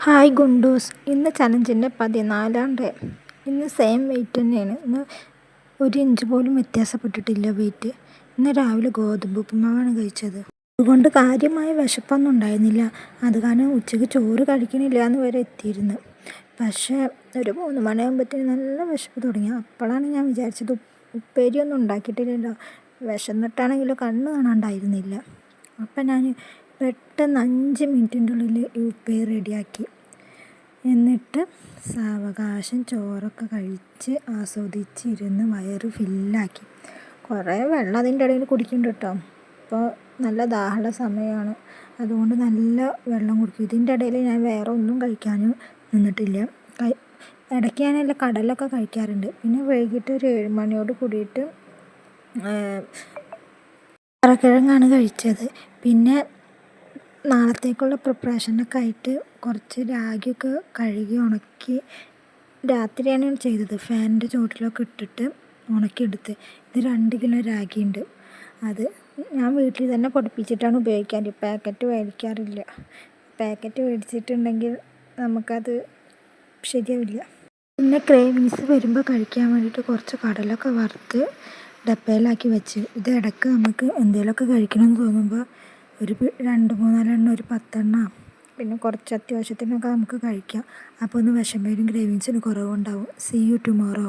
Hi ഗുണ്ടൂസ്, ഇന്ന് ചലഞ്ചിൻ്റെ 14ാം day. ഇന്ന് same wait തന്നെയാണ്. ഇന്ന് 1 ഇഞ്ച് പോലും വ്യത്യാസപ്പെട്ടിട്ടില്ല വെയിറ്റ്. ഇന്ന് രാവിലെ ഗോതമ്പ് ഉപ്പുമാവാണ് കഴിച്ചത്. അതുകൊണ്ട് കാര്യമായ വിശപ്പൊന്നും ഉണ്ടായിരുന്നില്ല. അത് കാരണം ഉച്ചയ്ക്ക് ചോറ് കഴിക്കണില്ല എന്ന് വരെ എത്തിയിരുന്നു. പക്ഷേ ഒരു 3 മണിയാകുമ്പോഴത്തേന് നല്ല വിശപ്പ് തുടങ്ങി. അപ്പോഴാണ് ഞാൻ വിചാരിച്ചത് ഉപ്പേരിയൊന്നും ഉണ്ടാക്കിയിട്ടില്ലല്ലോ, വിശന്നിട്ടാണെങ്കിലും കണ്ണ് കാണാണ്ടായിരുന്നില്ല. അപ്പം ഞാൻ പെട്ടെന്ന് 5 മിനിറ്റിൻ്റെ ഉള്ളിൽ ഈ ഉപ്പേരി റെഡിയാക്കി. എന്നിട്ട് സാവകാശം ചോറൊക്കെ കഴിച്ച് ആസ്വദിച്ചിരുന്ന് വയറ് ഫില്ലാക്കി. കുറേ വെള്ളം അതിൻ്റെ ഇടയിൽ കുടിക്കുന്നുണ്ട് കേട്ടോ. ഇപ്പോൾ നല്ല ദാഹമുള്ള സമയമാണ്, അതുകൊണ്ട് നല്ല വെള്ളം കുടിക്കും. ഇതിൻ്റെ ഇടയിൽ ഞാൻ വേറെ ഒന്നും കഴിക്കാനും നിന്നിട്ടില്ല. ഇടയ്ക്ക് ഞാനെല്ലാം കടലൊക്കെ കഴിക്കാറുണ്ട്. പിന്നെ വൈകിട്ട് ഒരു 7 മണിയോട് കൂടിയിട്ട് ഉരുളക്കിഴങ്ങാണ് കഴിച്ചത്. പിന്നെ നാളത്തേക്കുള്ള പ്രിപ്പറേഷനൊക്കെ ആയിട്ട് കുറച്ച് രാഗിയൊക്കെ കഴുകി ഉണക്കി രാത്രിയാണ് ചെയ്തത്. ഫാനിൻ്റെ ചുവട്ടിലൊക്കെ ഇട്ടിട്ട് ഉണക്കിയെടുത്ത്. ഇത് 2 കിലോ രാഗിയുണ്ട്. അത് ഞാൻ വീട്ടിൽ തന്നെ പൊടിപ്പിച്ചിട്ടാണ് ഉപയോഗിക്കാറ്. പാക്കറ്റ് മേടിക്കാറില്ല. പാക്കറ്റ് മേടിച്ചിട്ടുണ്ടെങ്കിൽ നമുക്കത് ശരിയാവില്ല. പിന്നെ ക്രേവിങ്സ് വരുമ്പോൾ കഴിക്കാൻ വേണ്ടിയിട്ട് കുറച്ച് കടലൊക്കെ വറുത്ത് ഡപ്പയിലാക്കി വെച്ച്. ഇത് ഇടയ്ക്ക് നമുക്ക് എന്തെങ്കിലുമൊക്കെ കഴിക്കണമെന്ന് തോന്നുമ്പോൾ ഒരു 2-3 എണ്ണം, ഒരു 10 എണ്ണം, പിന്നെ കുറച്ച് അത്യാവശ്യത്തിനൊക്കെ നമുക്ക് കഴിക്കാം. അപ്പോൾ ഒന്ന് വിശമ്പേരും ക്രേവിങ്സിന് കുറവുണ്ടാവും. See you tomorrow.